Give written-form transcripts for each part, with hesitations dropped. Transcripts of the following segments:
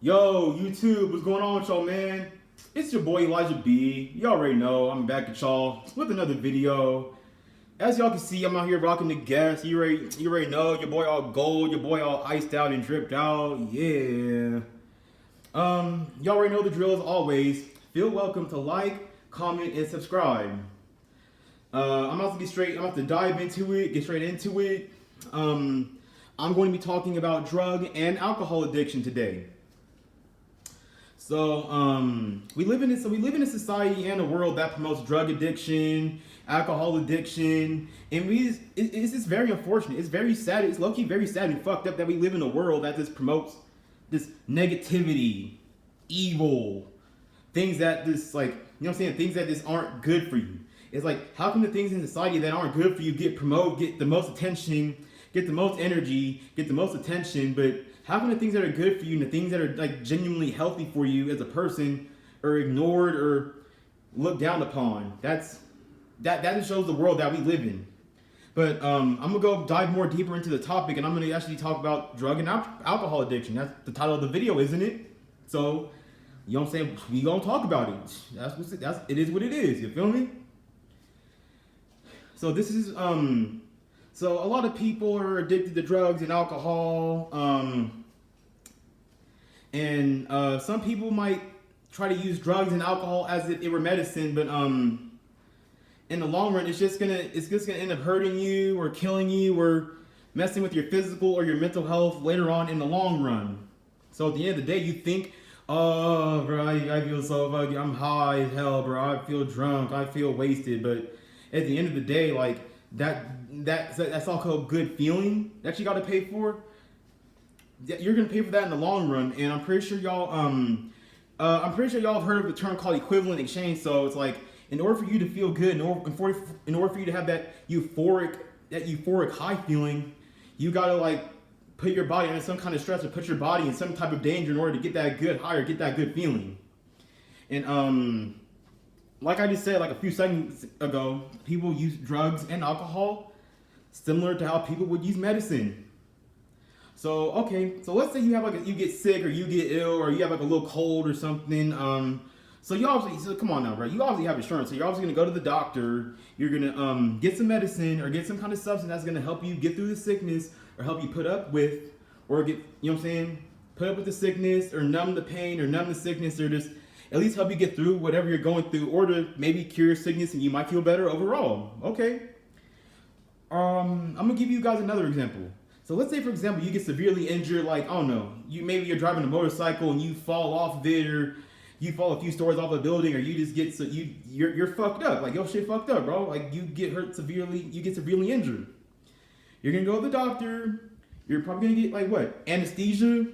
Yo, YouTube, what's going on with y'all, man? It's your boy Elijah B. You already know I'm back at y'all with another video. As y'all can see, I'm out here rocking the gas. You already know your boy all gold, your boy all iced out and dripped out. Yeah. Y'all already know the drill as always. Feel welcome to like, comment, and subscribe. I'm about to dive into it, get straight into it. I'm going to be talking about drug and alcohol addiction today. So we live in a society and a world that promotes drug addiction, alcohol addiction, and it's just very unfortunate. It's very sad. It's low-key very sad and fucked up that we live in a world that just promotes this negativity, evil, things that just like, you know what I'm saying, things that just aren't good for you. It's like, how can the things in society that aren't good for you get promoted, get the most attention, get the most energy, get the most attention, but how can the things that are good for you and the things that are like genuinely healthy for you as a person are ignored or looked down upon? That just shows the world that we live in. But I'm gonna go dive more deeper into the topic, and I'm gonna actually talk about drug and alcohol addiction. That's the title of the video, isn't it? So, you know what I'm saying? We gonna talk about it. It is what it is. You feel me? So this is So a lot of people are addicted to drugs and alcohol, and some people might try to use drugs and alcohol as if it were medicine, but in the long run, it's just gonna end up hurting you or killing you or messing with your physical or your mental health later on in the long run. So at the end of the day, you think, oh, bro, I feel so fucking, I'm high as hell, bro. I feel drunk, I feel wasted, but at the end of the day, like, that's all called good feeling that you got to pay for. You're gonna pay for that in the long run, and I'm pretty sure y'all have heard of the term called equivalent exchange. So it's like, in order for you to feel good, in order for you to have that euphoric high feeling, you gotta like put your body under some kind of stress or put your body in some type of danger in order to get that good high or get that good feeling. And like I just said like a few seconds ago, people use drugs and alcohol similar to how people would use medicine. So okay, so let's say you have you get sick or you get ill or you have like a little cold or something. So come on now, right? You obviously have insurance, so you're obviously gonna go to the doctor. You're gonna get some medicine or get some kind of substance that's gonna help you get through the sickness or help you put up with, or get, you know what I'm saying, put up with the sickness or numb the pain or numb the sickness or just at least help you get through whatever you're going through, or to maybe cure your sickness and you might feel better overall. Okay. I'm gonna give you guys another example. So let's say, for example, you get severely injured, like, I don't know, maybe you're driving a motorcycle and you fall off of it, or you fall a few stories off a building, or you just get you're fucked up, like your shit fucked up, bro. Like you get severely injured. You're gonna go to the doctor. You're probably gonna get like what? Anesthesia,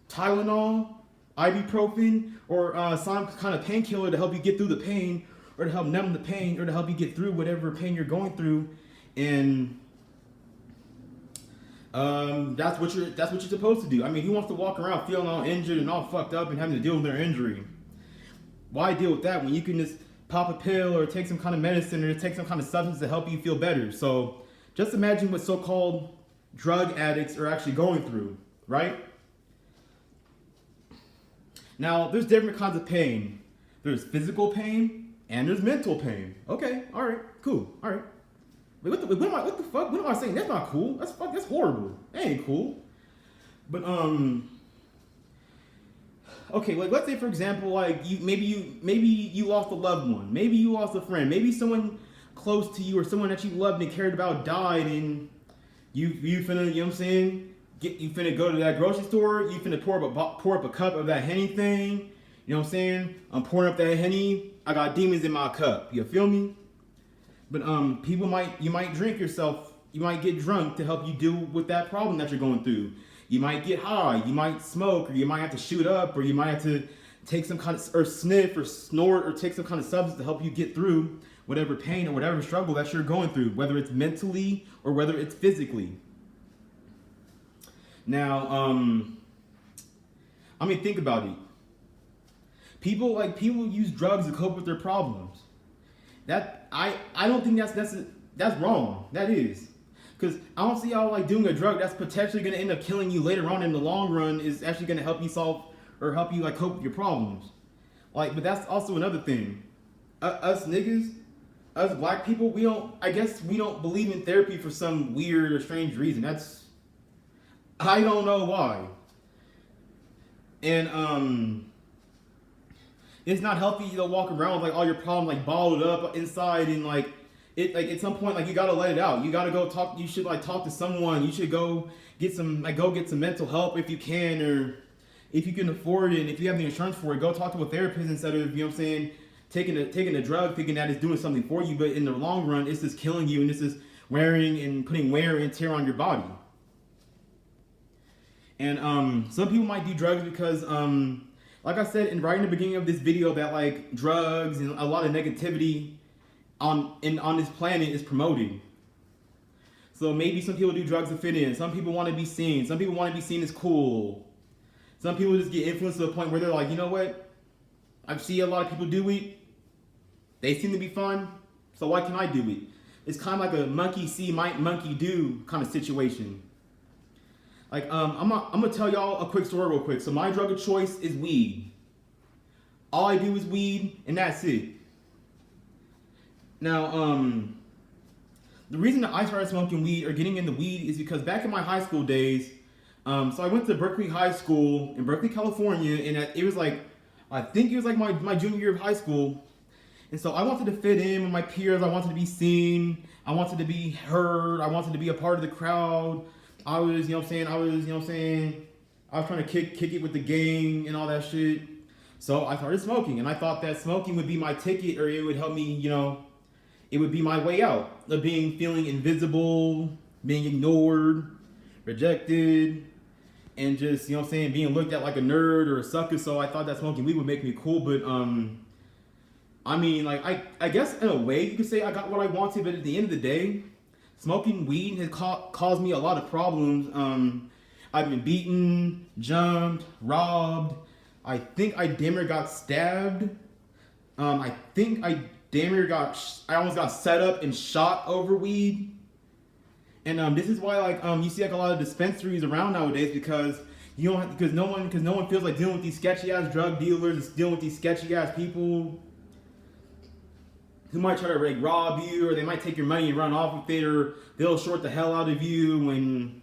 Tylenol, ibuprofen, or some kind of painkiller to help you get through the pain, or to help numb the pain, or to help you get through whatever pain you're going through. And that's what you're supposed to do. I mean, who wants to walk around feeling all injured and all fucked up and having to deal with their injury? Why deal with that when you can just pop a pill or take some kind of medicine or take some kind of substance to help you feel better? So just imagine what so-called drug addicts are actually going through, right? Now, there's different kinds of pain. There's physical pain and there's mental pain. Okay, all right, cool, all right. Wait, what the fuck? What am I saying? That's not cool. That's horrible. That ain't cool. But okay, like let's say for example, like maybe you lost a loved one, maybe you lost a friend, maybe someone close to you or someone that you loved and cared about died, and you finna, you know what I'm saying? You finna go to that grocery store, you finna pour up a cup of that Henny thing. You know what I'm saying? I'm pouring up that Henny. I got demons in my cup. You feel me? But you might drink yourself. You might get drunk to help you deal with that problem that you're going through. You might get high. You might smoke, or you might have to shoot up, or you might have to take some kind of, or sniff, or snort, or take some kind of substance to help you get through whatever pain or whatever struggle that you're going through, whether it's mentally or whether it's physically. Now, I mean, think about it. People use drugs to cope with their problems. That I don't think that's wrong. That is. Because I don't see how like doing a drug that's potentially going to end up killing you later on in the long run is actually going to help you solve or help you like cope with your problems. Like, but that's also another thing. Us niggas, us black people, we don't. I guess we don't believe in therapy for some weird or strange reason. I don't know why. And it's not healthy to walk around with like all your problems like bottled up inside and like it like at some point like you gotta let it out. You gotta go talk. You should like talk to someone. You should go get some mental help if you can, or if you can afford it. And if you have the insurance for it, go talk to a therapist instead of, you know what I'm saying, taking a drug thinking that it's doing something for you, but in the long run it's just killing you and this is wearing and putting wear and tear on your body. And some people might do drugs because like I said right in the beginning of this video, that like drugs and a lot of negativity on this planet is promoted. So maybe some people do drugs to fit in. Some people want to be seen. Some people want to be seen as cool. Some people just get influenced to a point where they're like, you know what? I see a lot of people do it. They seem to be fun. So why can't I do it? It's kind of like a monkey see, monkey do kind of situation. Like, I'm gonna tell y'all a quick story real quick. So my drug of choice is weed. All I do is weed, and that's it. Now, the reason that I started smoking weed or getting into weed is because back in my high school days, so I went to Berkeley High School in Berkeley, California, and it was like, I think it was like my junior year of high school. And so I wanted to fit in with my peers. I wanted to be seen. I wanted to be heard. I wanted to be a part of the crowd. I was, I was trying to kick it with the gang and all that shit. So I started smoking, and I thought that smoking would be my ticket, or it would help me, it would be my way out of feeling invisible, being ignored, rejected, and just, being looked at like a nerd or a sucker. So I thought that smoking weed would make me cool, but I mean, like, I guess in a way you could say I got what I wanted, but at the end of the day, smoking weed has caused me a lot of problems. I've been beaten, jumped, robbed. I think I damn near got stabbed. I think I almost got set up and shot over weed. And this is why, like, you see like a lot of dispensaries around nowadays, because you don't have, because no one feels like dealing with these sketchy ass drug dealers, dealing with these sketchy ass people who might try to like rob you, or they might take your money and run off with it, or they'll short the hell out of you. And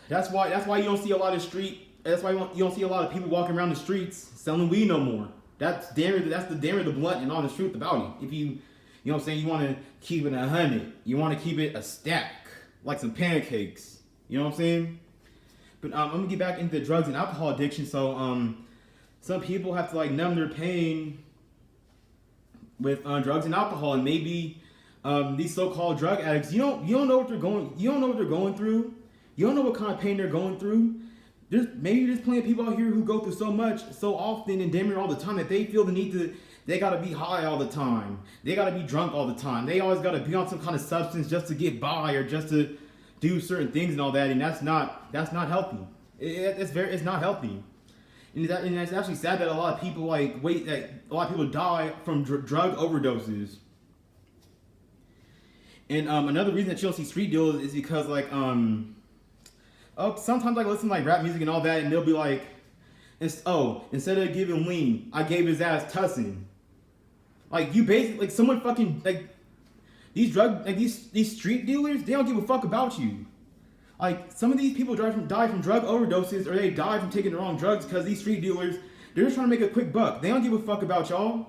that's why you don't see a lot of you don't see a lot of people walking around the streets selling weed no more. That's the blunt and honest truth about it. If you know what I'm saying, you want to keep it 100, you want to keep it a stack, like some pancakes. You know what I'm saying? But I'm gonna get back into drugs and alcohol addiction. So some people have to like numb their pain with drugs and alcohol, and maybe these so-called drug addicts, you don't know what they're going through. You don't know what kind of pain they're going through. There's plenty of people out here who go through so much, so often, and damn near all the time, that they feel the need to. They gotta be high all the time. They gotta be drunk all the time. They always gotta be on some kind of substance just to get by, or just to do certain things and all that. And that's not healthy. It's not healthy. And it's actually sad that a lot of people die from drug overdoses. And another reason that you don't see street dealers is because sometimes I listen to like rap music and all that, and they'll be like, instead of giving lean, I gave his ass tussin'. Like, you basically, like, someone fucking, like, these street dealers, they don't give a fuck about you. Like, some of these people die from drug overdoses, or they die from taking the wrong drugs, because these street dealers, they're just trying to make a quick buck. They don't give a fuck about y'all.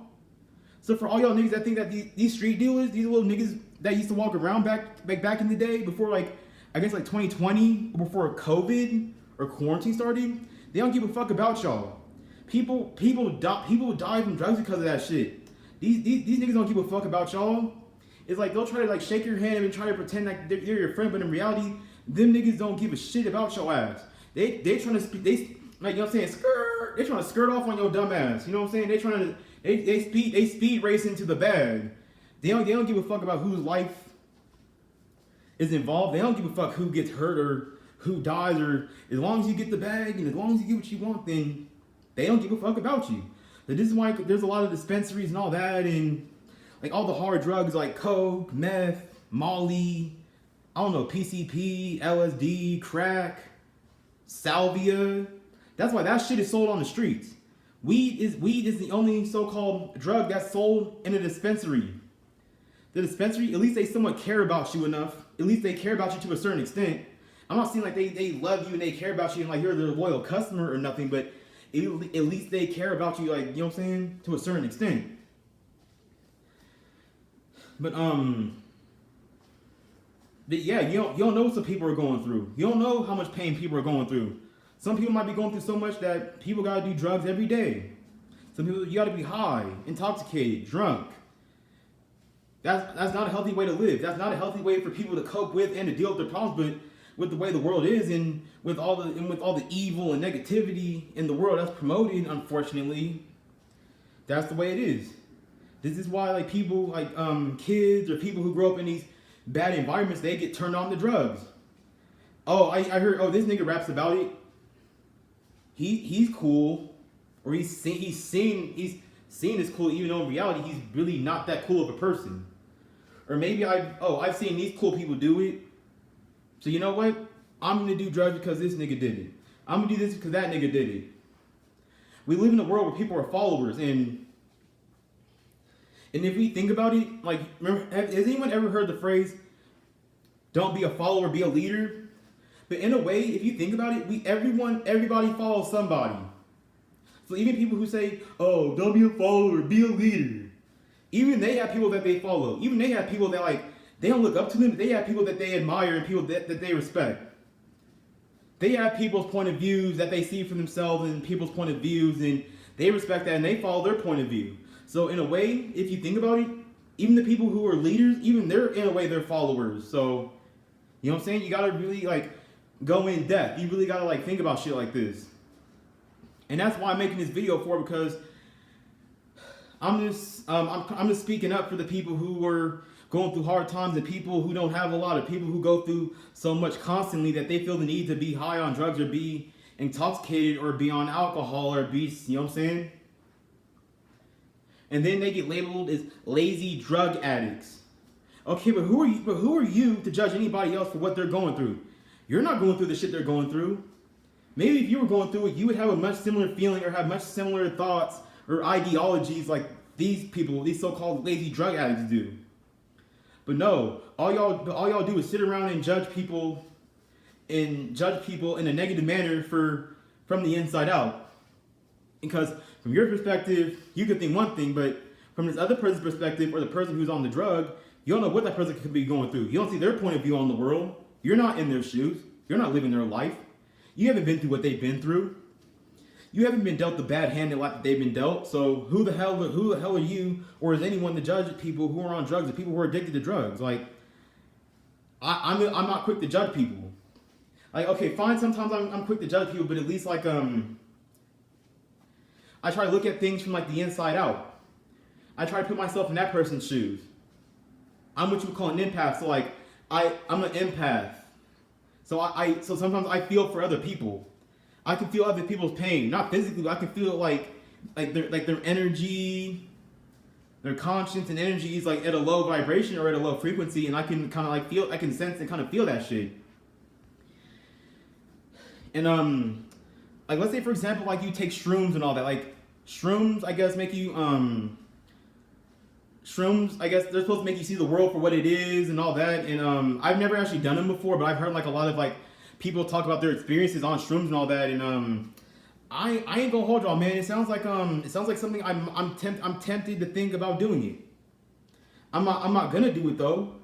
So for all y'all niggas that think that these street dealers, these little niggas that used to walk around back in the day, before like, I guess like 2020, before COVID or quarantine started, they don't give a fuck about y'all. People die from drugs because of that shit. These niggas don't give a fuck about y'all. It's like they'll try to like shake your hand and try to pretend like they're your friend, but in reality, them niggas don't give a shit about your ass. They trying to speak, like, you know what I'm saying, skirt. They trying to skirt off on your dumb ass. You know what I'm saying? They speed race into the bag. They don't give a fuck about whose life is involved. They don't give a fuck who gets hurt or who dies, or as long as you get the bag and as long as you get what you want, then they don't give a fuck about you. But this is why there's a lot of dispensaries and all that, and like all the hard drugs like coke, meth, Molly, I don't know, PCP, LSD, crack, salvia. That's why that shit is sold on the streets. Weed is the only so-called drug that's sold in a dispensary. The dispensary, at least they somewhat care about you enough. At least they care about you to a certain extent. I'm not saying like they love you and they care about you and like you're their loyal customer or nothing, but at least they care about you, like, you know what I'm saying, to a certain extent. But yeah, you don't know what some people are going through. You don't know how much pain people are going through. Some people might be going through so much that people gotta do drugs every day. Some people, you gotta be high, intoxicated, drunk. That's not a healthy way to live. That's not a healthy way for people to cope with and to deal with their problems. But with the way the world is, and with all the evil and negativity in the world that's promoted, unfortunately, that's the way it is. This is why like people like kids or people who grow up in these bad environments, they get turned on to drugs. Oh, I heard, oh, this nigga raps about it. He's cool, or he's seen as cool, even though in reality he's really not that cool of a person. Or maybe I've seen these cool people do it. So you know what? I'm gonna do drugs because this nigga did it. I'm gonna do this because that nigga did it. We live in a world where people are followers, and if we think about it, like, remember, has anyone ever heard the phrase, "Don't be a follower, be a leader"? But in a way, if you think about it, everybody follows somebody. So even people who say, "Oh, don't be a follower, be a leader," even they have people that they follow. Even they have people that like, they don't look up to them, but they have people that they admire and people that they respect. They have people's point of views that they see for themselves and people's point of views, and they respect that and they follow their point of view. So in a way, if you think about it, even the people who are leaders, even they're in a way they're followers. So, you know what I'm saying? You gotta really like go in depth. You really gotta like think about shit like this. And that's why I'm making this video for, because I'm just speaking up for the people who are going through hard times and people who don't have a lot, of people who go through so much constantly that they feel the need to be high on drugs or be intoxicated or be on alcohol or be, you know what I'm saying? And then they get labeled as lazy drug addicts. Okay, but who are you to judge anybody else for what they're going through? You're not going through the shit they're going through. Maybe if you were going through it, you would have a much similar feeling or have much similar thoughts or ideologies like these people, these so-called lazy drug addicts do. But no, all y'all do is sit around and judge people in a negative manner from the inside out. Because from your perspective, you could think one thing, but from this other person's perspective, or the person who's on the drug, you don't know what that person could be going through. You don't see their point of view on the world. You're not in their shoes. You're not living their life. You haven't been through what they've been through. You haven't been dealt the bad hand in life that they've been dealt. So who the hell are you, or is anyone to judge people who are on drugs, or people who are addicted to drugs? Like, I'm not quick to judge people. Like, okay, fine, sometimes I'm quick to judge people, but at least like I try to look at things from like the inside out. I try to put myself in that person's shoes. I'm what you would call an empath. So like I'm an empath. So so sometimes I feel for other people. I can feel other people's pain, not physically, but I can feel like their energy, their conscience and energy is like at a low vibration or at a low frequency, and I can kind of like feel, I can sense and kind of feel that shit. And like let's say for example, like you take shrooms and all that. Like shrooms, I guess make you shrooms, I guess they're supposed to make you see the world for what it is and all that. And I've never actually done them before, but I've heard like a lot of like people talk about their experiences on shrooms and all that. And I ain't gonna hold y'all, man. It sounds like something I'm tempted to think about doing it. I'm not gonna do it though,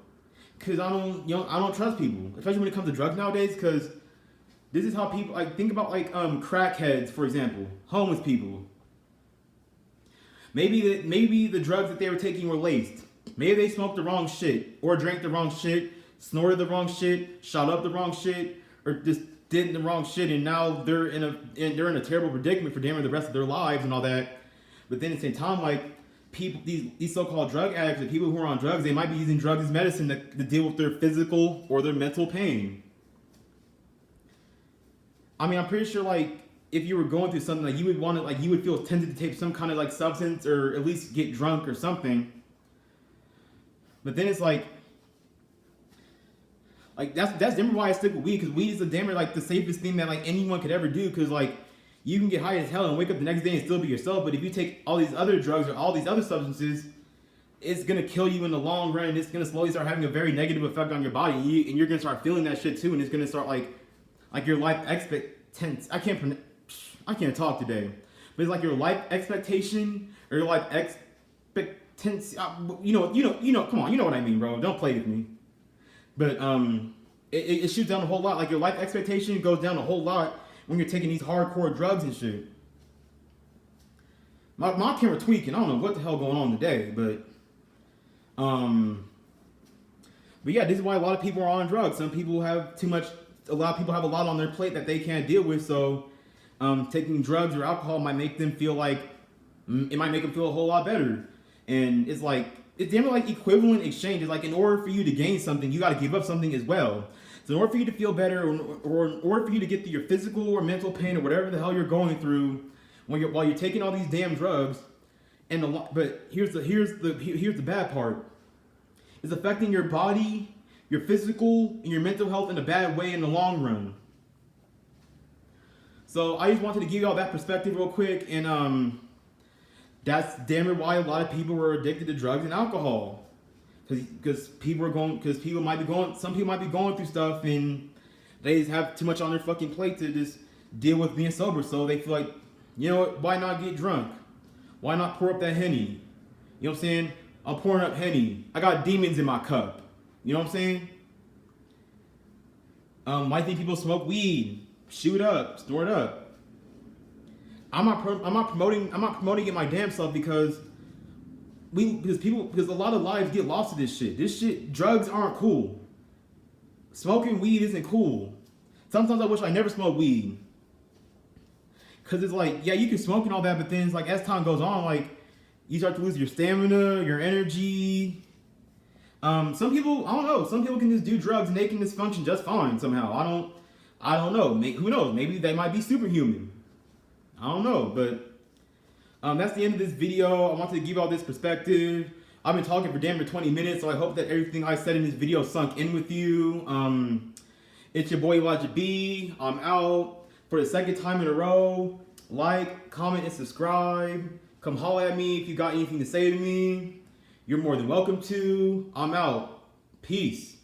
cause I don't trust people, especially when it comes to drugs nowadays. Cause this is how people like think about like crackheads, for example, homeless people. Maybe the drugs that they were taking were laced. Maybe they smoked the wrong shit, or drank the wrong shit, snorted the wrong shit, shot up the wrong shit, or just did the wrong shit, and now they're in a terrible predicament for damn near the rest of their lives and all that. But then at the same time, like people, these so-called drug addicts, the people who are on drugs, they might be using drugs as medicine to deal with their physical or their mental pain. I mean, I'm pretty sure like if you were going through something, like you would want to, like you would feel tempted to take some kind of like substance or at least get drunk or something. But then it's like that's damn why I stick with weed, because weed is the damn like the safest thing that like anyone could ever do, because like You can get high as hell and wake up the next day and still be yourself. But if you take all these other drugs or all these other substances, it's gonna kill you in the long run. It's gonna slowly start having a very negative effect on your body, and you're gonna start feeling that shit too. And it's gonna start like your life expectancy. I can't talk today, but it's like your life expectation or your life expectancy. You know. Come on, you know what I mean, bro. Don't play with me. But it shoots down a whole lot. Like your life expectation goes down a whole lot when you're taking these hardcore drugs and shit. My camera tweaking. I don't know what the hell going on today, but yeah, this is why a lot of people are on drugs. Some people have too much. A lot of people have a lot on their plate that they can't deal with. So, taking drugs or alcohol might make them feel like it might make them feel a whole lot better. And it's like it's damn like equivalent exchange. It's like in order for you to gain something, you got to give up something as well. So in order for you to feel better, or in order for you to get through your physical or mental pain or whatever the hell you're going through, while you're taking all these damn drugs, but here's the bad part. It's affecting your body, your physical, and your mental health in a bad way in the long run. So I just wanted to give y'all that perspective real quick, and that's damn it why a lot of people were addicted to drugs and alcohol, because some people might be going through stuff and they just have too much on their fucking plate to just deal with being sober. So they feel like, you know what, why not get drunk? Why not pour up that Henny? You know what I'm saying? I'm pouring up Henny. I got demons in my cup. You know what I'm saying? Why think people smoke weed? Shoot up, snort up. I'm not promoting it my damn self because a lot of lives get lost to this shit. Drugs aren't cool. Smoking weed isn't cool. Sometimes I wish I never smoked weed. Cause it's like, yeah, you can smoke and all that, but then it's like as time goes on, like you start to lose your stamina, your energy. Some people, I don't know. Some people can just do drugs and they can just function just fine somehow. I don't know. Who knows? Maybe they might be superhuman. I don't know. But that's the end of this video. I wanted to give all this perspective. I've been talking for damn near 20 minutes, so I hope that everything I said in this video sunk in with you. It's your boy Elijah B. I'm out for the second time in a row. Like, comment, and subscribe. Come holler at me if you got anything to say to me. You're more than welcome to. I'm out. Peace.